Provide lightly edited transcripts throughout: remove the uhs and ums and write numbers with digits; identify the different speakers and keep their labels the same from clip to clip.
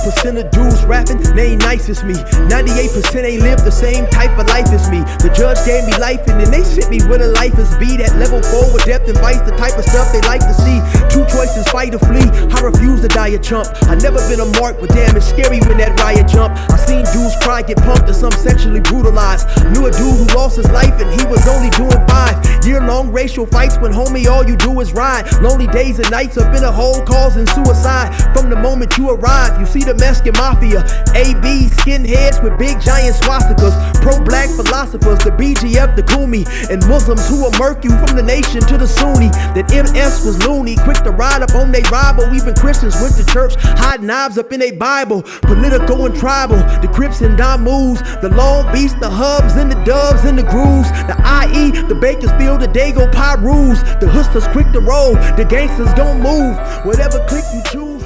Speaker 1: 90% of dudes rapping, they ain't nice as me. 98% ain't live the same type of life as me. The judge gave me life and then they sent me where the life is be. That level 4 with depth and vice, the type of stuff they like to see. Two choices, fight or flee. I refuse to die a chump. I never been a mark, but damn, it's scary when that riot jump. I seen dudes cry, get pumped, and some sexually brutalized. Knew a dude who lost his life and he was only doing 5 year-long racial fights when homie all you do is ride. Lonely days and nights up in a hole causing suicide. From the moment you arrive, you see the Mexican mafia, AB skinheads with big giant swastikas, pro-black philosophers, the BGF, the Kumi, and Muslims who will murk you from the nation to the Sunni. That MS was loony, quick to ride up on they rival. Even Christians went to church, hide knives up in a Bible. Political and tribal, the Crips and Damus, the Long Beach, the Hubs and the Dubs and the Grooves, the IE, the Bakersfield, the Dago Pyrus, the Hustlers quick to roll, the gangsters gon' move, whatever click you choose.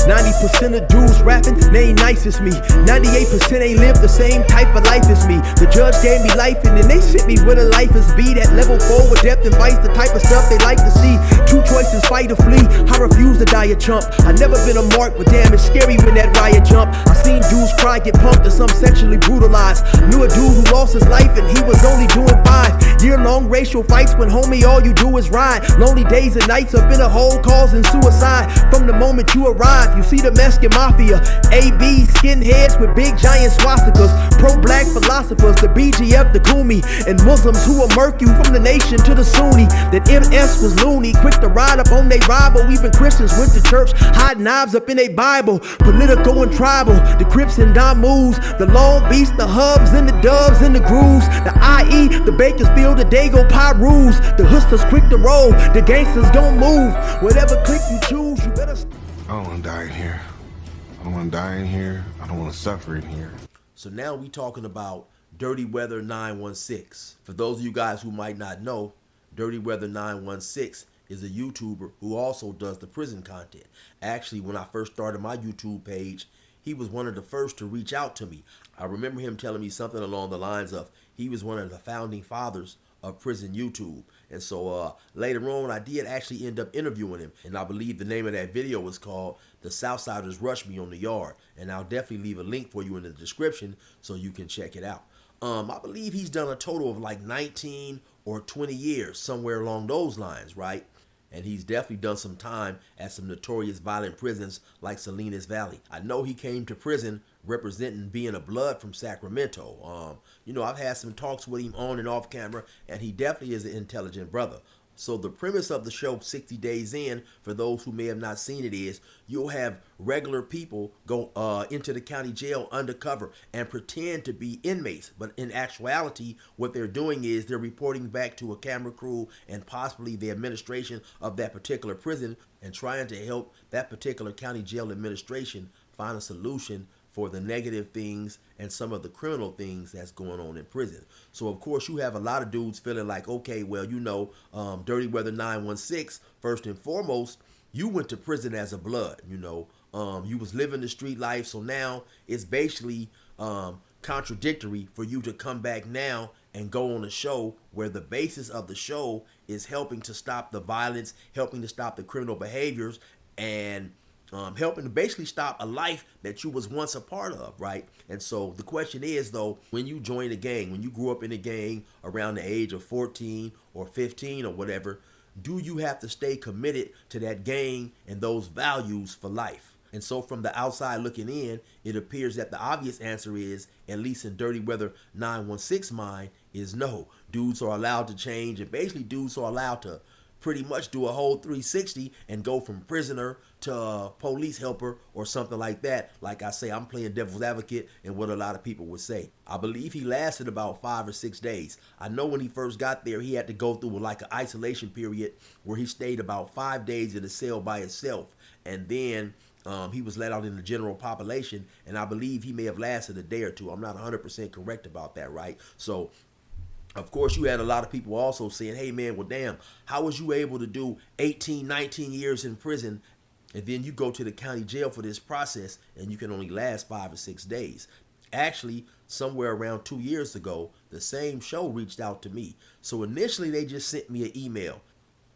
Speaker 1: 90% of dudes rapping, they ain't nice as me. 98% ain't live the same type of life as me. The judge gave me life and then they sent me where the life is be. That level 4 with depth and vice, the type of stuff they like to see. Two choices, fight or flee. I refuse to die a chump. I never been a mark, but damn, it's scary when that riot jump. I seen dudes cry, get pumped, and some sexually brutalized. Knew a dude who lost his life and he was only doing 5 year-long racial fights when homie all you do is ride. Lonely days and nights up in a hole causing suicide. From the moment you arrive, you see the Mexican mafia, AB skinheads with big giant swastikas, pro-black philosophers, the BGF, the Kumi, and Muslims who will murk you from the nation to the Sunni. That MS was loony, quick to ride up on they rival. Even Christians went to church, hide knives up in a Bible. Political and tribal, the Crips and Damus, the Long Beach, the Hubs and the Dubs and the Grooves, the IE, the Bakersfield, the Dago Pyrus, the Hustlers quick to roll, the gangsters gon' move, whatever click you choose, you better.
Speaker 2: I don't want to die in here. I don't want to die in here. I don't want to suffer in here.
Speaker 3: So now we talking about Dirty Weather 916. For those of you guys who might not know, Dirty Weather 916 is a YouTuber who also does the prison content. Actually, when I first started my YouTube page, he was one of the first to reach out to me. I remember him telling me something along the lines of he was one of the founding fathers of prison YouTube. And so later on, I did actually end up interviewing him. And I believe the name of that video was called The Southsiders Rush Me on the Yard. And I'll definitely leave a link for you in the description so you can check it out. I believe he's done a total of like 19 or 20 years, somewhere along those lines, right? And he's definitely done some time at some notorious violent prisons like Salinas Valley. I know he came to prison representing being a blood from Sacramento. You know, I've had some talks with him on and off camera, and he definitely is an intelligent brother. So the premise of the show 60 Days In, for those who may have not seen it, is you'll have regular people go into the county jail undercover and pretend to be inmates. But in actuality, what they're doing is they're reporting back to a camera crew and possibly the administration of that particular prison and trying to help that particular county jail administration find a solution for the negative things and some of the criminal things that's going on in prison. So of course you have a lot of dudes feeling like, okay, well, you know, Dirty Weather 916, first and foremost, you went to prison as a blood, you know, you was living the street life. So now it's basically contradictory for you to come back now and go on a show where the basis of the show is helping to stop the violence, helping to stop the criminal behaviors, and helping to basically stop a life that you was once a part of, right? And so the question is, though, when you join a gang, when you grew up in a gang around the age of 14 or 15 or whatever, do you have to stay committed to that gang and those values for life? And so from the outside looking in, it appears that the obvious answer is, at least in Dirty Weather 916 mind, is no. Dudes are allowed to change, and basically dudes are allowed to pretty much do a whole 360 and go from prisoner to police helper or something like that. Like I say, I'm playing devil's advocate and what a lot of people would say. I believe he lasted about 5 or 6 days. I know when he first got there, he had to go through like an isolation period where he stayed about 5 days in a cell by himself. And then he was let out in the general population. And I believe he may have lasted a day or two. I'm not 100% correct about that, right? So of course, you had a lot of people also saying, hey, man, well, damn, how was you able to do 18, 19 years in prison and then you go to the county jail for this process and you can only last 5 or 6 days? Actually, somewhere around 2 years ago, the same show reached out to me. So initially, they just sent me an email.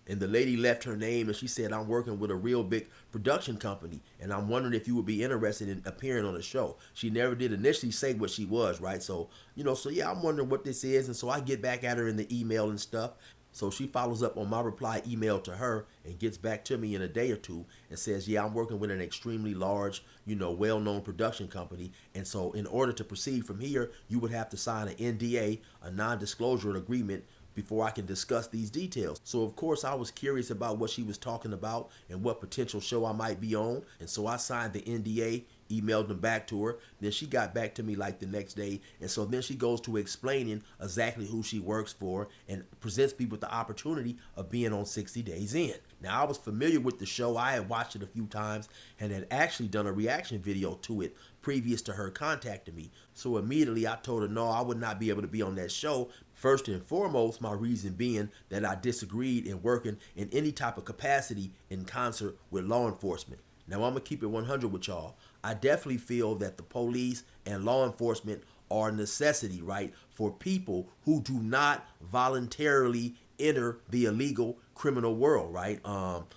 Speaker 3: And the lady left her name and she said, I'm working with a real big production company and I'm wondering if you would be interested in appearing on the show. She never did initially say what she was, right? So, so yeah, I'm wondering what this is. And so I get back at her in the email and stuff. So she follows up on my reply email to her and gets back to me in a day or two and says, yeah, I'm working with an extremely large, well-known production company. And so in order to proceed from here, you would have to sign an NDA, a non-disclosure agreement, before I can discuss these details. So of course I was curious about what she was talking about and what potential show I might be on. And so I signed the NDA, emailed them back to her. Then she got back to me like the next day. And so then she goes to explaining exactly who she works for and presents me with the opportunity of being on 60 Days In. Now I was familiar with the show. I had watched it a few times and had actually done a reaction video to it previous to her contacting me. So immediately I told her no, I would not be able to be on that show. First and foremost, my reason being that I disagreed in working in any type of capacity in concert with law enforcement. Now I'm gonna keep it 100 with y'all. I definitely feel that the police and law enforcement are a necessity, right, for people who do not voluntarily enter the illegal criminal world, right?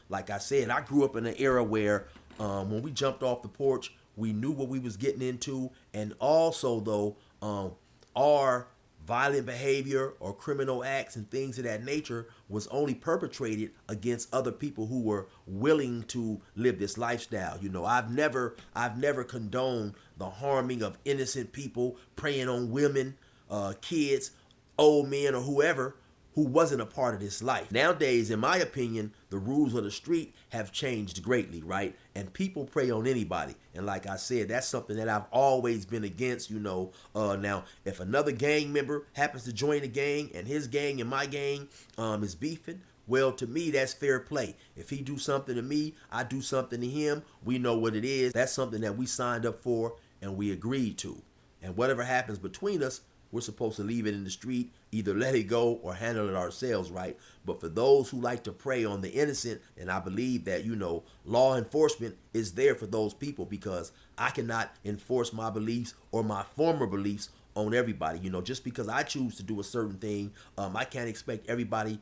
Speaker 3: Like I said, I grew up in an era where when we jumped off the porch, we knew what we was getting into, and also though our violent behavior or criminal acts and things of that nature was only perpetrated against other people who were willing to live this lifestyle. I've never condoned the harming of innocent people, preying on women, kids, old men, or whoever who wasn't a part of this life. Nowadays, in my opinion, the rules of the street have changed greatly, right? And people prey on anybody. And like I said, that's something that I've always been against, Now, if another gang member happens to join a gang and his gang and my gang is beefing, well, to me, that's fair play. If he do something to me, I do something to him, we know what it is. That's something that we signed up for and we agreed to. And whatever happens between us, we're supposed to leave it in the street, either let it go or handle it ourselves, right? But for those who like to prey on the innocent, and I believe that, law enforcement is there for those people, because I cannot enforce my beliefs or my former beliefs on everybody. Just because I choose to do a certain thing, I can't expect everybody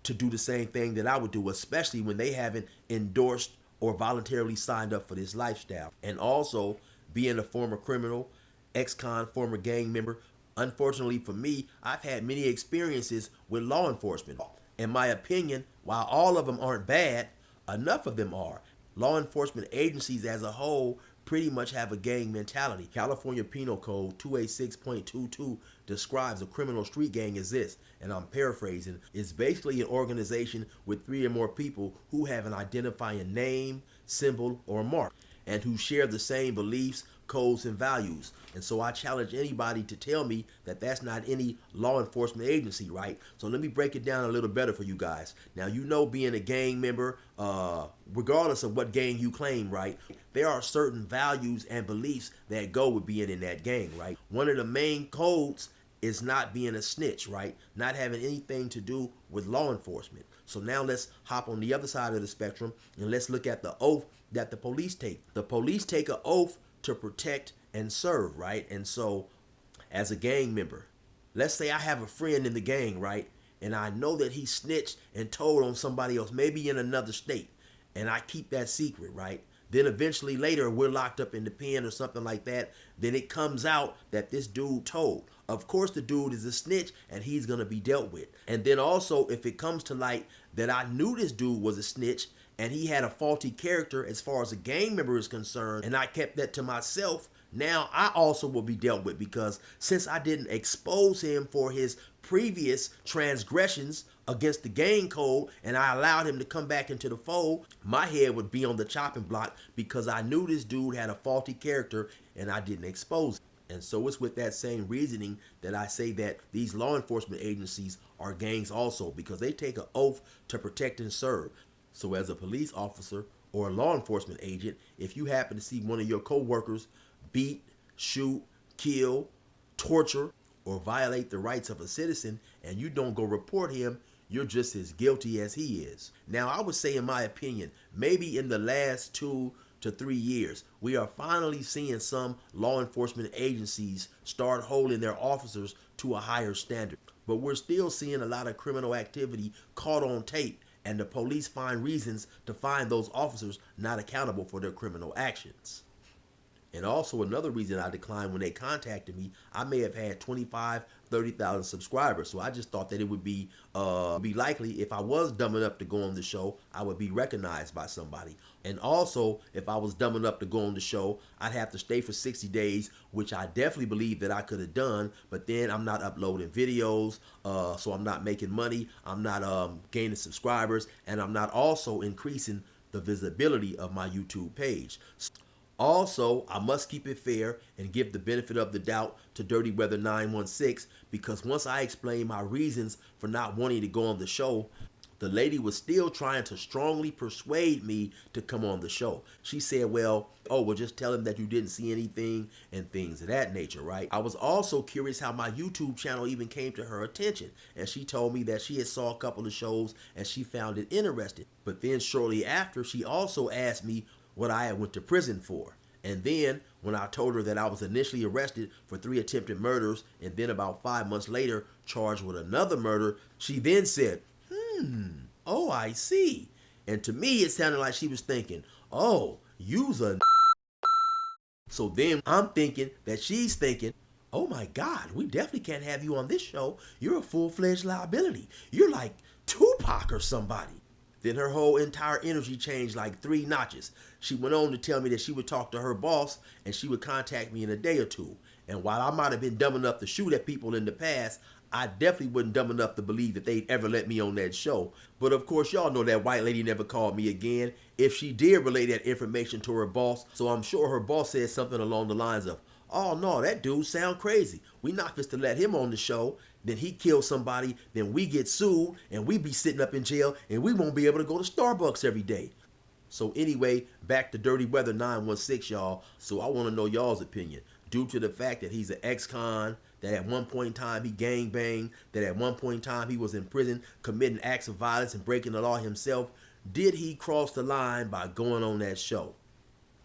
Speaker 3: to do the same thing that I would do, especially when they haven't endorsed or voluntarily signed up for this lifestyle. And also, being a former criminal, ex-con, former gang member, unfortunately for me, I've had many experiences with law enforcement. In my opinion, while all of them aren't bad, enough of them are. Law enforcement agencies as a whole pretty much have a gang mentality. California Penal Code 286.22 describes a criminal street gang as this, and I'm paraphrasing. It's basically an organization with 3 or more people who have an identifying name, symbol, or mark, and who share the same beliefs, codes, and values. And so I challenge anybody to tell me that that's not any law enforcement agency, right? So let me break it down a little better for you guys. Now, being a gang member, regardless of what gang you claim, right, there are certain values and beliefs that go with being in that gang, right? One of the main codes is not being a snitch, right? Not having anything to do with law enforcement. So now let's hop on the other side of the spectrum and let's look at the oath that the police take. The police take an oath to protect and serve, right? And so as a gang member, let's say I have a friend in the gang, right? And I know that he snitched and told on somebody else, maybe in another state, and I keep that secret, right? Then eventually later we're locked up in the pen or something like that. Then it comes out that this dude told. Of course the dude is a snitch and he's gonna be dealt with. And then also if it comes to light that I knew this dude was a snitch and he had a faulty character as far as a gang member is concerned, and I kept that to myself, now I also will be dealt with, because since I didn't expose him for his previous transgressions against the gang code and I allowed him to come back into the fold, my head would be on the chopping block because I knew this dude had a faulty character and I didn't expose him. And so it's with that same reasoning that I say that these law enforcement agencies are gangs also, because they take an oath to protect and serve. So as a police officer or a law enforcement agent, if you happen to see one of your co-workers beat, shoot, kill, torture, or violate the rights of a citizen and you don't go report him, you're just as guilty as he is. Now, I would say, in my opinion, maybe in the last 2 to 3 years, we are finally seeing some law enforcement agencies start holding their officers to a higher standard. But we're still seeing a lot of criminal activity caught on tape, and the police find reasons to find those officers not accountable for their criminal actions. And also another reason I declined when they contacted me, I may have had 25, 30,000 subscribers. So I just thought that it would be likely if I was dumb enough to go on the show, I would be recognized by somebody. And also, if I was dumb enough to go on the show, I'd have to stay for 60 days, which I definitely believe that I could have done. But then I'm not uploading videos, so I'm not making money. I'm not gaining subscribers, and I'm not also increasing the visibility of my YouTube page. Also, I must keep it fair and give the benefit of the doubt to Dirty Weather 916, because once I explained my reasons for not wanting to go on the show, the lady was still trying to strongly persuade me to come on the show. She said, well, just tell him that you didn't see anything and things of that nature, right? I was also curious how my YouTube channel even came to her attention, and she told me that she had saw a couple of shows and she found it interesting. But then shortly after, she also asked me what I had went to prison for. And then when I told her that I was initially arrested for 3 attempted murders and then about 5 months later charged with another murder, she then said, oh, I see. And to me, it sounded like she was thinking, oh, you's a So then I'm thinking that she's thinking, oh my God, we definitely can't have you on this show. You're a full-fledged liability. You're like Tupac or somebody. Then her whole entire energy changed like 3 notches. She went on to tell me that she would talk to her boss and she would contact me in a day or 2. And while I might have been dumb enough to shoot at people in the past, I definitely wasn't dumb enough to believe that they'd ever let me on that show. But of course, y'all know that white lady never called me again. If she did relay that information to her boss, so I'm sure her boss said something along the lines of, oh no, that dude sound crazy. We not just to let him on the show. Then he kills somebody, then we get sued, and we be sitting up in jail, and we won't be able to go to Starbucks every day. So anyway, back to Dirty Weather 916, y'all. So I want to know y'all's opinion. Due to the fact that he's an ex-con, that at one point in time he gangbanged, that at one point in time he was in prison committing acts of violence and breaking the law himself, did he cross the line by going on that show?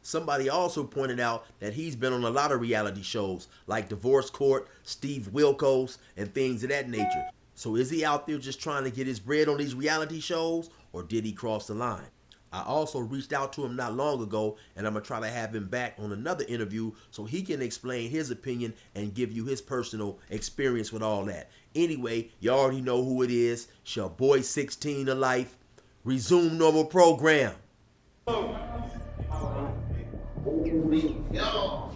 Speaker 3: Somebody also pointed out that he's been on a lot of reality shows like Divorce Court, Steve Wilkos, and things of that nature. So is he out there just trying to get his bread on these reality shows, or did he cross the line? I also reached out to him not long ago, and I'm going to try to have him back on another interview so he can explain his opinion and give you his personal experience with all that. Anyway, you already know who it is. It's your boy 16 of Life. Resume normal program.
Speaker 4: Yo.